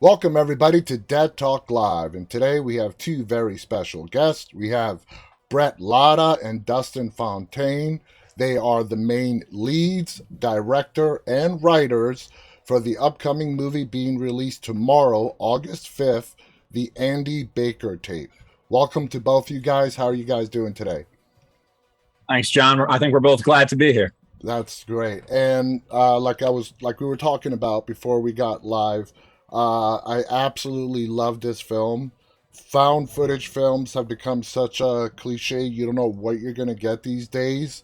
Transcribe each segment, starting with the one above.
Welcome, everybody, to Dead Talk Live. And today we have two very special guests. We have Bret Lada and Dustin Fontaine. They are the main leads, director, and writers for the upcoming movie being released tomorrow, August 5th, the Andy Baker tape. Welcome to both you guys. How are you guys doing today? Thanks, John. I think we're both glad to be here. That's great. And like we were talking about before we got live, I absolutely love this film. Found footage films have become such a cliche. You don't know what you're gonna get these days,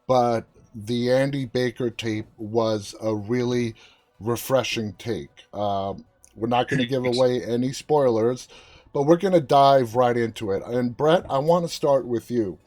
but the Andy Baker tape was a really refreshing take. We're not going to give away any spoilers, but we're going to dive right into it. And Bret, I want to start with you.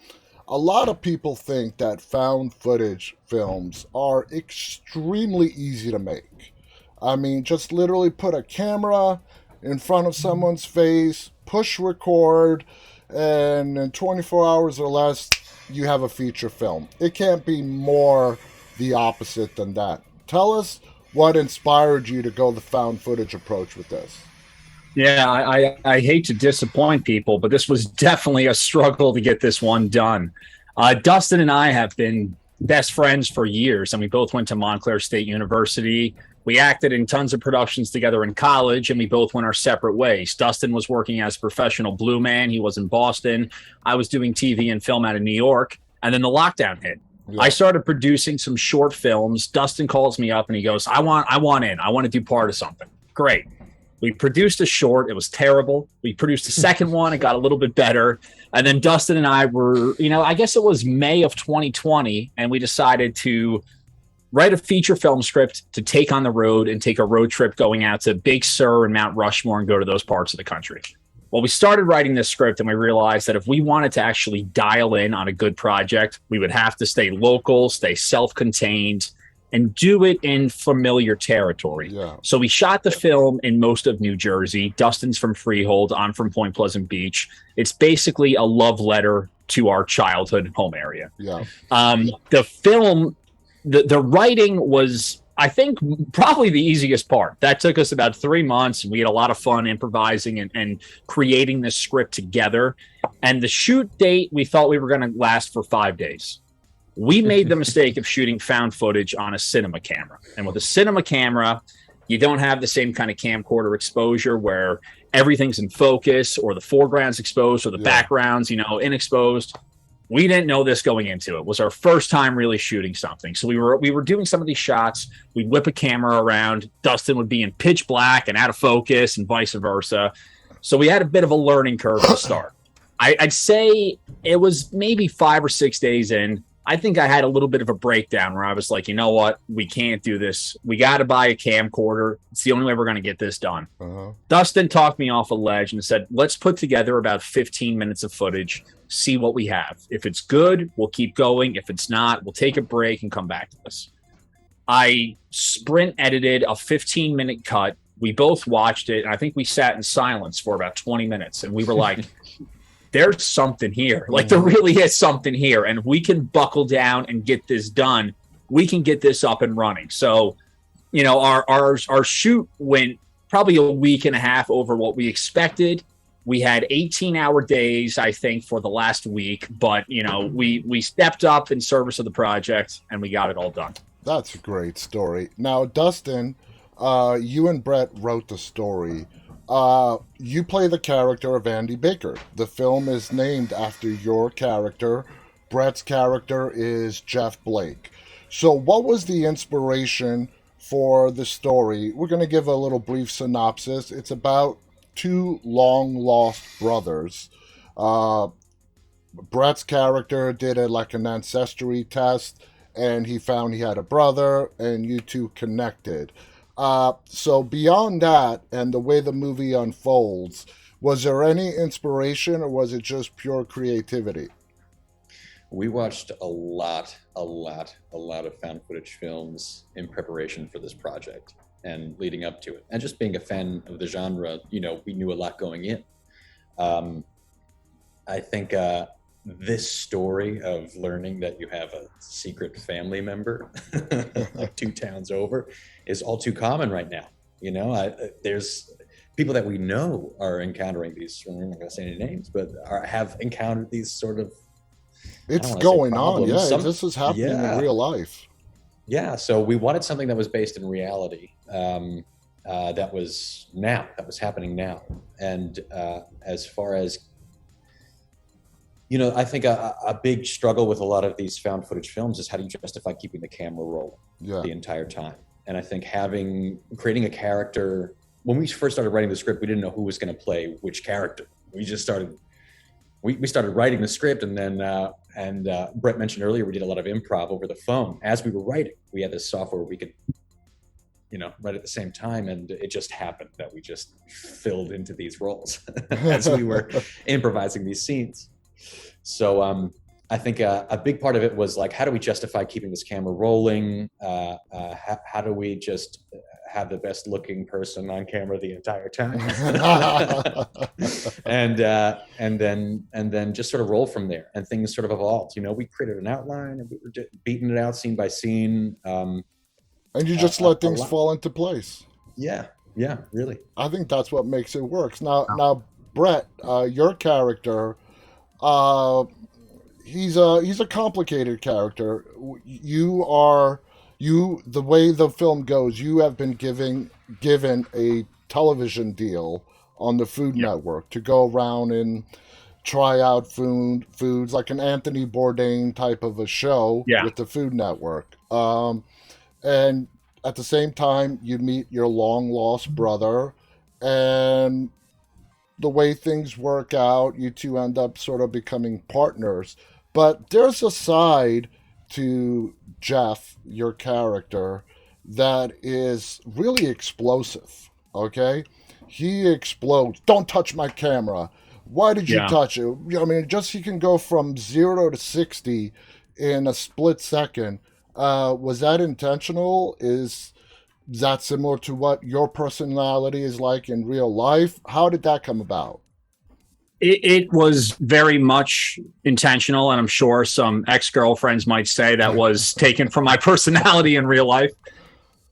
A lot of people think that found footage films are extremely easy to make. I mean, just literally put a camera in front of someone's face, push record, and in 24 hours or less, you have a feature film. It can't be more the opposite than that. Tell us what inspired you to go the found footage approach with this. Yeah, I hate to disappoint people, but this was definitely a struggle to get this one done. Dustin and I have been best friends for years, and we both went to Montclair State University. We acted in tons of productions together in college, and we both went our separate ways. Dustin was working as a professional blue man. He was in Boston. I was doing TV and film out of New York, and then the lockdown hit. Yeah. I started producing some short films. Dustin calls me up and he goes, I want in. I want to do part of something. Great. We produced a short. It was terrible. We produced a second one. It got a little bit better. And then Dustin and I were, I guess it was May of 2020, and we decided to write a feature film script to take on the road and take a road trip going out to Big Sur and Mount Rushmore and go to those parts of the country. Well, we started writing this script and we realized that if we wanted to actually dial in on a good project, we would have to stay local, stay self-contained, and do it in familiar territory. Yeah. So we shot the film in most of New Jersey. Dustin's from Freehold. I'm from Point Pleasant Beach. It's basically a love letter to our childhood home area. Yeah. The film, the writing was, I think, probably the easiest part. That took us about 3 months. We had a lot of fun improvising and creating this script together. And the shoot date, we thought we were going to last for 5 days. We made the mistake of shooting found footage on a cinema camera. And with a cinema camera, you don't have the same kind of camcorder exposure where everything's in focus or the foreground's exposed or the background's, inexposed. We didn't know this going into it. It was our first time really shooting something. So we were doing some of these shots. We'd whip a camera around. Dustin would be in pitch black and out of focus and vice versa. So we had a bit of a learning curve to start. I'd say it was maybe 5 or 6 days in. I think I had a little bit of a breakdown where I was like, you know what? We can't do this. We got to buy a camcorder. It's the only way we're going to get this done. Uh-huh. Dustin talked me off a ledge and said, let's put together about 15 minutes of footage, see what we have. If it's good, we'll keep going. If it's not, we'll take a break and come back to this. I sprint edited a 15-minute cut. We both watched it, and I think we sat in silence for about 20 minutes, and we were like, there's something here. Like, there really is something here. And if we can buckle down and get this done, we can get this up and running. So, our shoot went probably a week and a half over what we expected. We had 18-hour days, I think, for the last week. But, we stepped up in service of the project and we got it all done. That's a great story. Now, Dustin, you and Bret wrote the story. You play the character of Andy Baker. The film is named after your character. Bret's character is Jeff Blake. So what was the inspiration for the story? We're going to give a little brief synopsis. It's about two long-lost brothers. Bret's character did an ancestry test, and he found he had a brother, and you two connected. So beyond that and the way the movie unfolds, was there any inspiration or was it just pure creativity? We watched a lot of found footage films in preparation for this project and leading up to it. And just being a fan of the genre, we knew a lot going in. I think this story of learning that you have a secret family member like 2 towns over is all too common right now. There's people that we know are encountering these. We're not going to say any names, but have encountered these sort of. It's going on. Problems. Yeah, this is happening in real life. Yeah, so we wanted something that was based in reality. That was happening now. And as far as, I think a big struggle with a lot of these found footage films is how do you justify keeping the camera rolling the entire time? And I think creating a character, when we first started writing the script, we didn't know who was going to play which character. We just started, we started writing the script, and then, Bret mentioned earlier, we did a lot of improv over the phone. As we were writing, we had this software we could, write at the same time, and it just happened that we just filled into these roles as we were improvising these scenes. So I think a big part of it was like, how do we justify keeping this camera rolling? How do we just have the best looking person on camera the entire time? and then just sort of roll from there, and things sort of evolved. We created an outline, and we were beating it out scene by scene. And you just let things fall into place. Yeah, really. I think that's what makes it work. Now, Bret, your character, he's a complicated character. The way the film goes, you have been given a television deal on the Food Network to go around and try out foods, like an Anthony Bourdain type of a show with the Food Network. And at the same time, you meet your long lost brother, and the way things work out, you two end up sort of becoming partners. But there's a side to Jeff, your character, that is really explosive. Okay? He explodes. Don't touch my camera. Why did you touch it? I mean, he can go from 0 to 60 in a split second. Was that intentional? Is that similar to what your personality is like in real life? How did that come about? It was very much intentional, and I'm sure some ex-girlfriends might say that was taken from my personality in real life.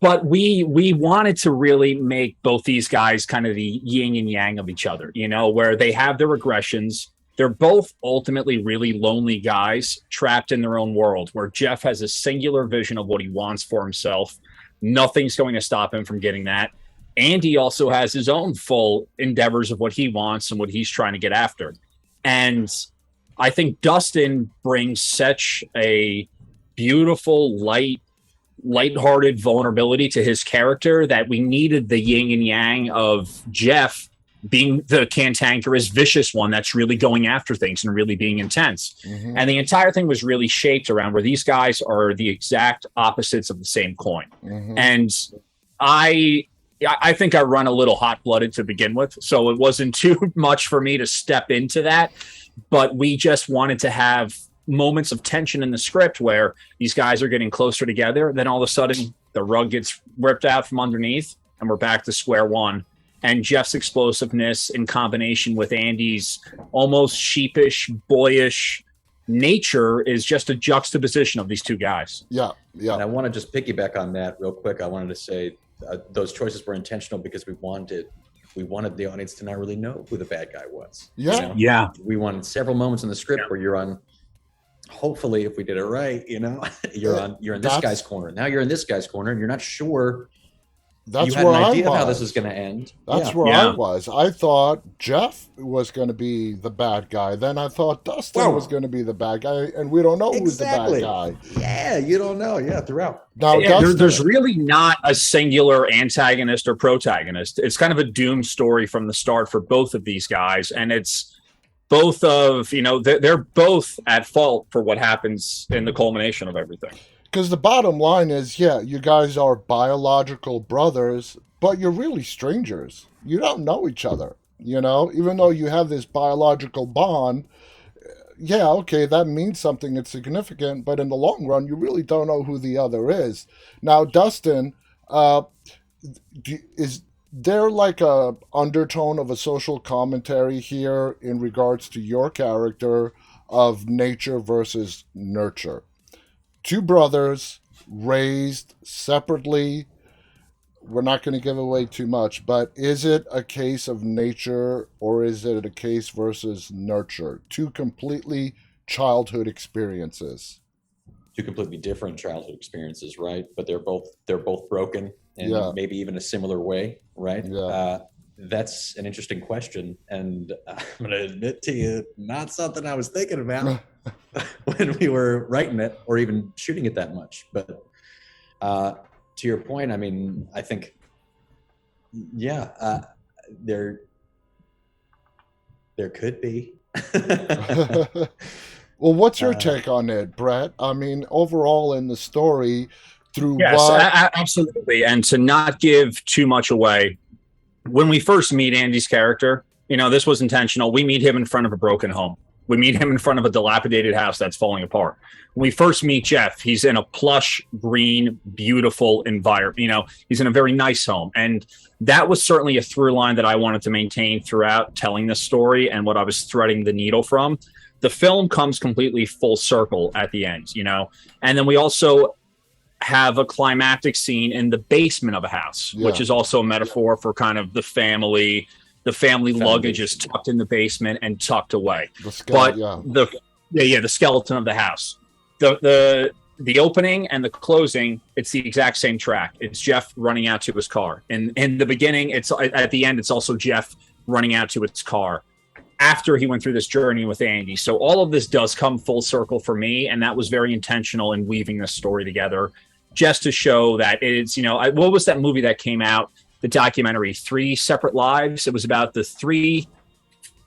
But we wanted to really make both these guys kind of the yin and yang of each other, where they have their aggressions. They're both ultimately really lonely guys trapped in their own world, where Jeff has a singular vision of what he wants for himself. Nothing's going to stop him from getting that. Andy also has his own full endeavors of what he wants and what he's trying to get after. And I think Dustin brings such a beautiful, lighthearted vulnerability to his character that we needed the yin and yang of Jeff being the cantankerous, vicious one that's really going after things and really being intense. Mm-hmm. And the entire thing was really shaped around where these guys are the exact opposites of the same coin. Mm-hmm. And I think I run a little hot-blooded to begin with, so it wasn't too much for me to step into that. But we just wanted to have moments of tension in the script where these guys are getting closer together. Then all of a sudden, the rug gets ripped out from underneath, and we're back to square one. And Jeff's explosiveness in combination with Andy's almost sheepish, boyish nature is just a juxtaposition of these two guys. Yeah. And I want to just piggyback on that real quick. I wanted to say those choices were intentional because we wanted the audience to not really know who the bad guy was. Yeah. We wanted several moments in the script where you're on. Hopefully, if we did it right, you're in this guy's corner. Now you're in this guy's corner, and you're not sure. That's you had where an idea I was. of how this was going to end. That's where I was. I thought Jeff was going to be the bad guy. Then I thought Dustin was going to be the bad guy, and we don't know who's the bad guy. Yeah, you don't know. Yeah, throughout. Now, there's really not a singular antagonist or protagonist. It's kind of a doomed story from the start for both of these guys, and it's both of, they're both at fault for what happens in the culmination of everything. Because the bottom line is, you guys are biological brothers, but you're really strangers. You don't know each other, even though you have this biological bond. Yeah, okay, that means something. It's significant, but in the long run, you really don't know who the other is. Now, Dustin, is there like a undertone of a social commentary here in regards to your character of nature versus nurture? Two brothers raised separately. we're not going to give away too much, but is it a case of nature or is it a case versus nurture? Two completely childhood experiences. Two completely different childhood experiences, right? But they're both broken in maybe even a similar way, right? Yeah. That's an interesting question, and I'm going to admit to you, not something I was thinking about when we were writing it or even shooting it that much. But to your point, I mean, I think, there could be. Well, what's your take on it, Bret? I mean, overall in the story, through Yes, what? absolutely. And to not give too much away, when we first meet Andy's character, this was intentional. We meet him in front of a broken home. We meet him in front of a dilapidated house that's falling apart. When we first meet Jeff, he's in a plush, green, beautiful environment. He's in a very nice home. And that was certainly a through line that I wanted to maintain throughout telling this story and what I was threading the needle from. The film comes completely full circle at the end, And then we also have a climactic scene in the basement of a house, which is also a metaphor for kind of the family. The family luggage is tucked in the basement and tucked away. The skeleton of the house. The opening and the closing, it's the exact same track. It's Jeff running out to his car. And in the beginning, it's at the end, it's also Jeff running out to his car after he went through this journey with Andy. So all of this does come full circle for me, and that was very intentional in weaving this story together, just to show that it's, what was that movie that came out, the documentary, 3 Separate Lives? It was about three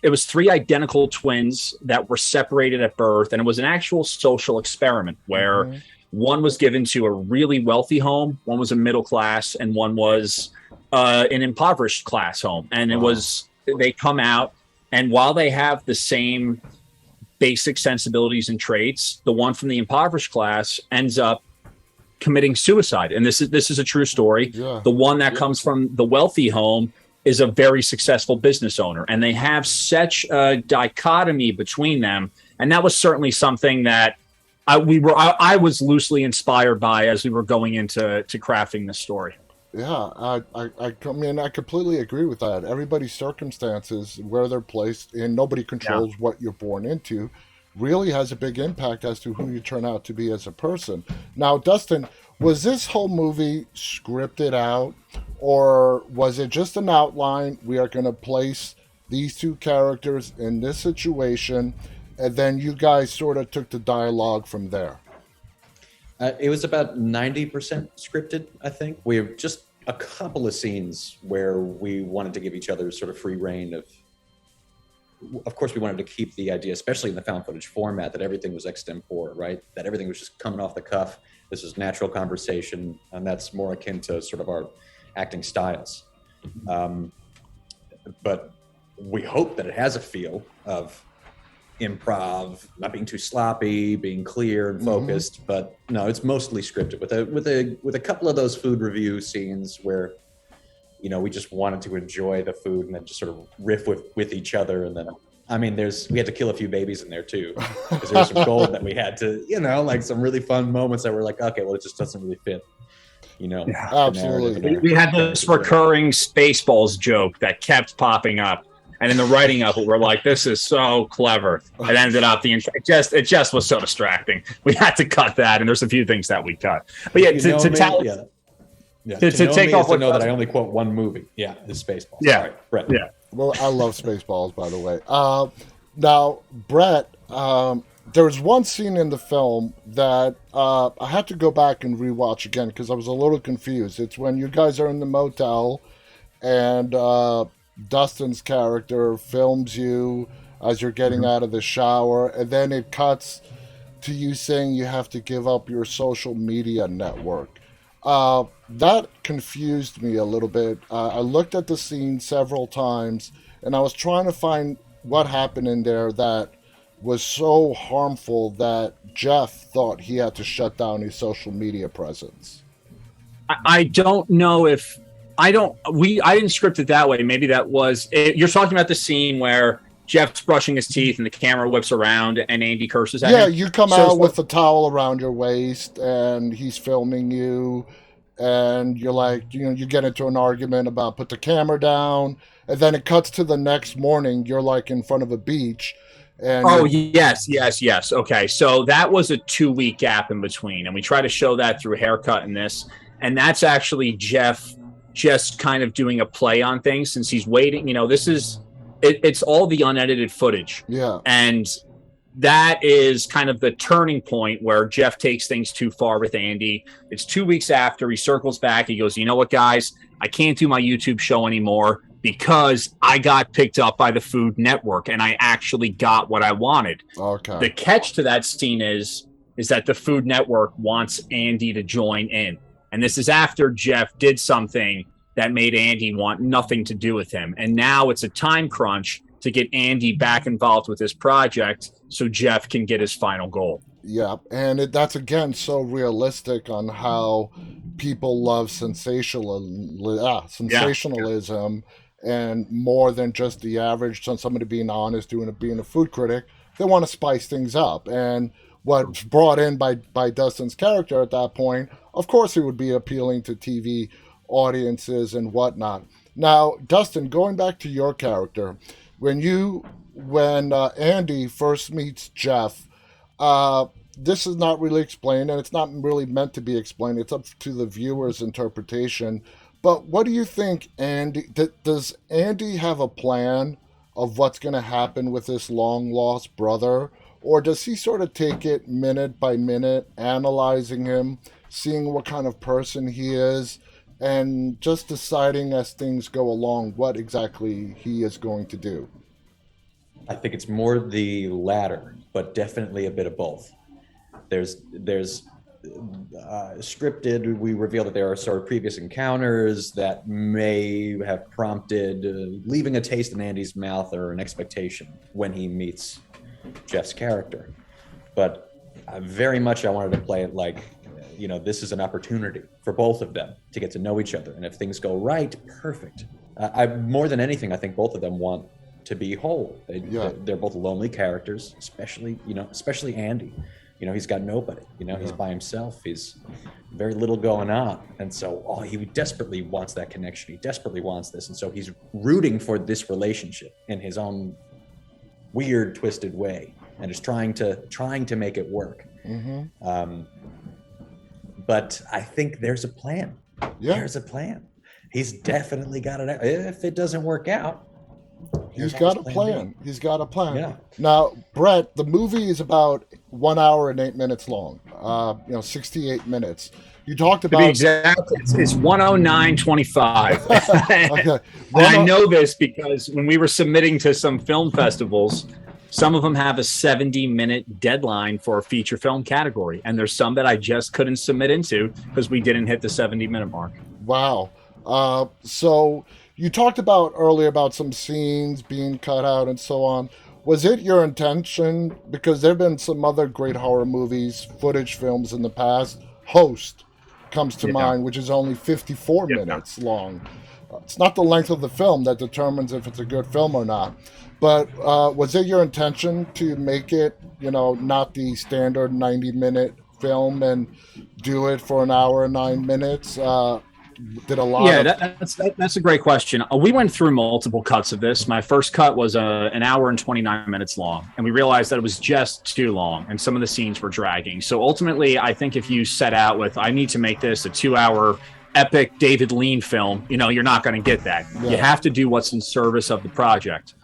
identical twins that were separated at birth, and it was an actual social experiment where one was given to a really wealthy home, one was a middle class, and one was an impoverished class home. And they come out, and while they have the same basic sensibilities and traits, the one from the impoverished class ends up committing suicide. And this is a true story. Yeah. The one that comes from the wealthy home is a very successful business owner. And they have such a dichotomy between them. And that was certainly something that I was loosely inspired by as we were going into crafting this story. Yeah, I mean, I completely agree with that. Everybody's circumstances, where they're placed, and nobody controls what you're born into, really has a big impact as to who you turn out to be as a person. Now, Dustin, was this whole movie scripted out, or was it just an outline? We are going to place these two characters in this situation, and then you guys sort of took the dialogue from there? It was about 90% scripted, I think. We have just a couple of scenes where we wanted to give each other sort of free reign of course, we wanted to keep the idea, especially in the found footage format, that everything was extempore, right? That everything was just coming off the cuff. This is natural conversation, and that's more akin to sort of our acting styles. But we hope that it has a feel of improv, not being too sloppy, being clear and focused. But no, it's mostly scripted with a couple of those food review scenes where, we just wanted to enjoy the food and then just sort of riff with each other. And then, I mean, we had to kill a few babies in there too, because there was some gold that we had to, like some really fun moments that were like, okay, well, it just doesn't really fit, Absolutely. We had this recurring Spaceballs joke that kept popping up. And in the writing of it, we're like, this is so clever. It ended up it just was so distracting. We had to cut that, and there's a few things that we cut. But yeah, to take off to know that I only quote one movie. Yeah, is Spaceballs. Yeah, right, Bret. Yeah. Well, I love Spaceballs, by the way. Now, Bret, there was one scene in the film that I had to go back and rewatch again because I was a little confused. It's when you guys are in the motel and Dustin's character films you as you're getting out of the shower, and then it cuts to you saying you have to give up your social media network. That confused me a little bit. I looked at the scene several times, and I was trying to find what happened in there that was so harmful that Jeff thought he had to shut down his social media presence. I don't know if I didn't script it that way. Maybe that was it. You're talking about the scene where Jeff's brushing his teeth and the camera whips around and Andy curses at him. Yeah, you come out with a towel around your waist and he's filming you, and you're like, you get into an argument about put the camera down, and then it cuts to the next morning. You're like in front of a beach, and Oh, yes. Okay. So that was a 2 week gap in between. And we try to show that through haircut in this. And that's actually Jeff just kind of doing a play on things since he's waiting. It's all the unedited footage. yeah, And that is kind of the turning point where Jeff takes things too far with Andy. It's 2 weeks after he circles back. He goes, you know what, guys, I can't do my YouTube show anymore because I got picked up by the Food Network and I actually got what I wanted. okay, The catch to that scene is that the Food Network wants Andy to join in. And this is after Jeff did something that made Andy want nothing to do with him. And now it's a time crunch to get Andy back involved with this project so Jeff can get his final goal. yeah, and that's again so realistic on how people love sensationalism, and more than just the average somebody being honest, being a food critic. They want to spice things up, and what's brought in by Dustin's character at that point, of course, it would be appealing to TV audiences and whatnot. Now, Dustin, going back to your character, when Andy first meets Jeff, this is not really explained, and it's not really meant to be explained. It's up to the viewer's interpretation. But what do you think, Andy? Does Andy have a plan of what's going to happen with this long-lost brother? Or does he sort of take it minute by minute, analyzing him, seeing what kind of person he is, and just deciding as things go along what exactly he is going to do? I think it's more the latter, but definitely a bit of both. There's scripted, we reveal that there are sort of previous encounters that may have prompted leaving a taste in Andy's mouth or an expectation when he meets Jeff's character. But very much I wanted to play it like, this is an opportunity for both of them to get to know each other. And if things go right, perfect. More than anything, I think both of them want to be whole. They're both lonely characters, especially Andy. He's got nobody. He's by himself. He's very little going on. And so he desperately wants that connection. He desperately wants this. And so he's rooting for this relationship in his own weird, twisted way, and is trying to make it work. Mm-hmm. But I think there's a plan. Yeah. There's a plan. He's definitely got it. If it doesn't work out, He's got a plan. He's got a plan. Yeah. Now, Bret, the movie is about 1 hour and 8 minutes long. 68 minutes. You talked about... To be exact, it's 109.25. Okay. And I know this because when we were submitting to some film festivals, some of them have a 70-minute deadline for a feature film category. And there's some that I just couldn't submit into because we didn't hit the 70-minute mark. Wow. So you talked about earlier about some scenes being cut out and so on. Was it your intention? Because there have been some other great horror movies, footage films in the past. Host comes to mind, which is only 54 minutes long. It's not the length of the film that determines if it's a good film or not. But was it your intention to make it, not the standard 90-minute film and do it for 1 hour and 9 minutes? Did a lot that's a great question. We went through multiple cuts of this. My first cut was an hour and 29 minutes long, and we realized that it was just too long and some of the scenes were dragging. So ultimately, I think if you set out with, I need to make this a 2-hour epic David Lean film, you're not going to get that. You have to do what's in service of the project.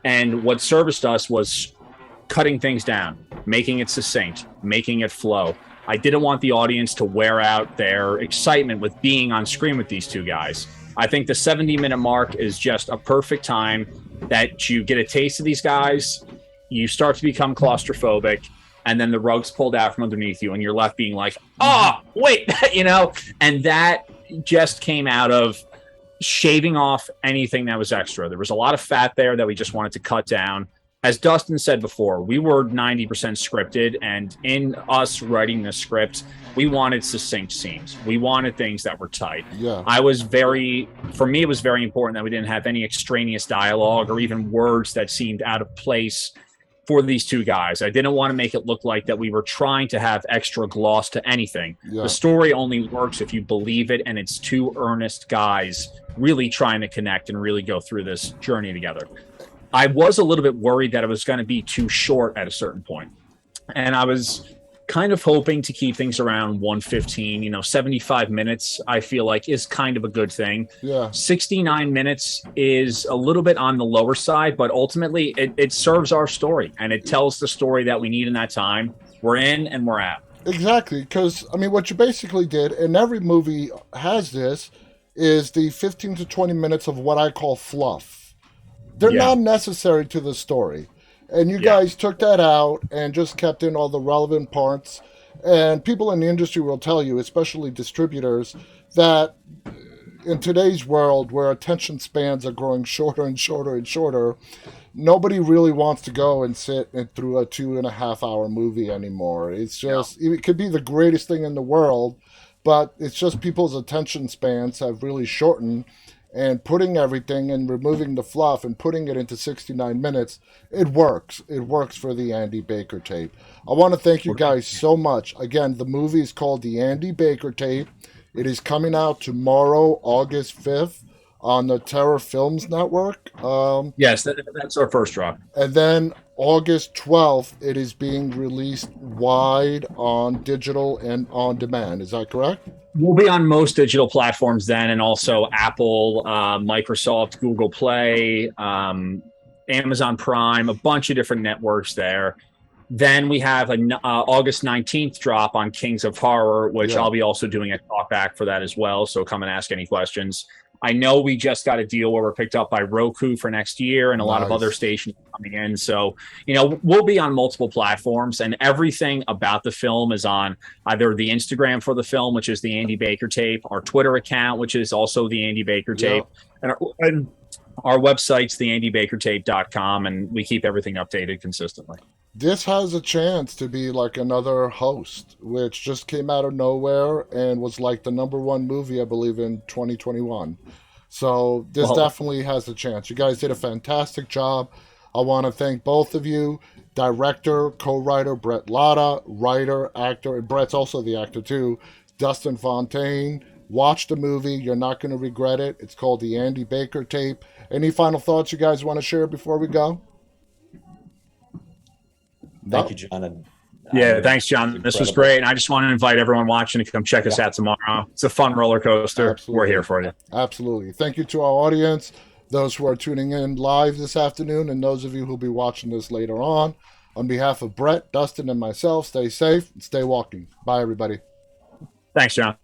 And what serviced us was cutting things down, making it succinct, making it flow. I didn't want the audience to wear out their excitement with being on screen with these two guys. I think the 70-minute mark is just a perfect time that you get a taste of these guys, you start to become claustrophobic, and then the rug's pulled out from underneath you, and you're left being like, oh, wait, and that just came out of shaving off anything that was extra. There was a lot of fat there that we just wanted to cut down. As Dustin said before, we were 90% scripted, and in us writing the script, we wanted succinct scenes. We wanted things that were tight. Yeah. For me, it was very important that we didn't have any extraneous dialogue or even words that seemed out of place for these two guys. I didn't want to make it look like that we were trying to have extra gloss to anything. Yeah. The story only works if you believe it, and it's two earnest guys really trying to connect and really go through this journey together. I was a little bit worried that it was going to be too short at a certain point. And I was kind of hoping to keep things around 115, 75 minutes, I feel like is kind of a good thing. Yeah. 69 minutes is a little bit on the lower side, but ultimately it serves our story and it tells the story that we need in that time. We're in and we're out. Exactly. Because, I mean, what you basically did, and every movie has this, is the 15 to 20 minutes of what I call fluff. They're not necessary to the story. And you guys took that out and just kept in all the relevant parts. And people in the industry will tell you, especially distributors, that in today's world where attention spans are growing shorter and shorter and shorter, nobody really wants to go and sit through a 2.5 hour movie anymore. It's just, it could be the greatest thing in the world, but it's just people's attention spans have really shortened. And putting everything and removing the fluff and putting it into 69 minutes, it works. It works for the Andy Baker tape. I want to thank you guys so much. Again, the movie is called The Andy Baker Tape. It is coming out tomorrow, August 5th, on the Terror Films Network. Yes, that's our first drop. And then August 12th, it is being released wide on digital and on demand. Is that correct? We'll be on most digital platforms then, and also Apple, Microsoft, Google Play, Amazon Prime, a bunch of different networks there. Then we have an August 19th drop on Kings of Horror, which I'll be also doing a talkback for that as well. So come and ask any questions. I know we just got a deal where we're picked up by Roku for next year and a lot of other stations coming in. So, we'll be on multiple platforms, and everything about the film is on either the Instagram for the film, which is the Andy Baker Tape, our Twitter account, which is also the Andy Baker Tape, and our website's theandybakertape.com, and we keep everything updated consistently. This has a chance to be like another Host, which just came out of nowhere and was like the #1 movie, I believe, in 2021. So this definitely has a chance. You guys did a fantastic job. I want to thank both of you. Director, co-writer Bret Lada, writer, actor, and Bret's also the actor too, Dustin Fontaine. Watch the movie. You're not going to regret it. It's called The Andy Baker Tape. Any final thoughts you guys want to share before we go? Thank you, John. Thanks, John. This was great. And I just want to invite everyone watching to come check us out tomorrow. It's a fun roller coaster. Absolutely. We're here for you. Absolutely. Thank you to our audience, those who are tuning in live this afternoon, and those of you who will be watching this later on. On behalf of Bret, Dustin, and myself, stay safe and stay walking. Bye, everybody. Thanks, John.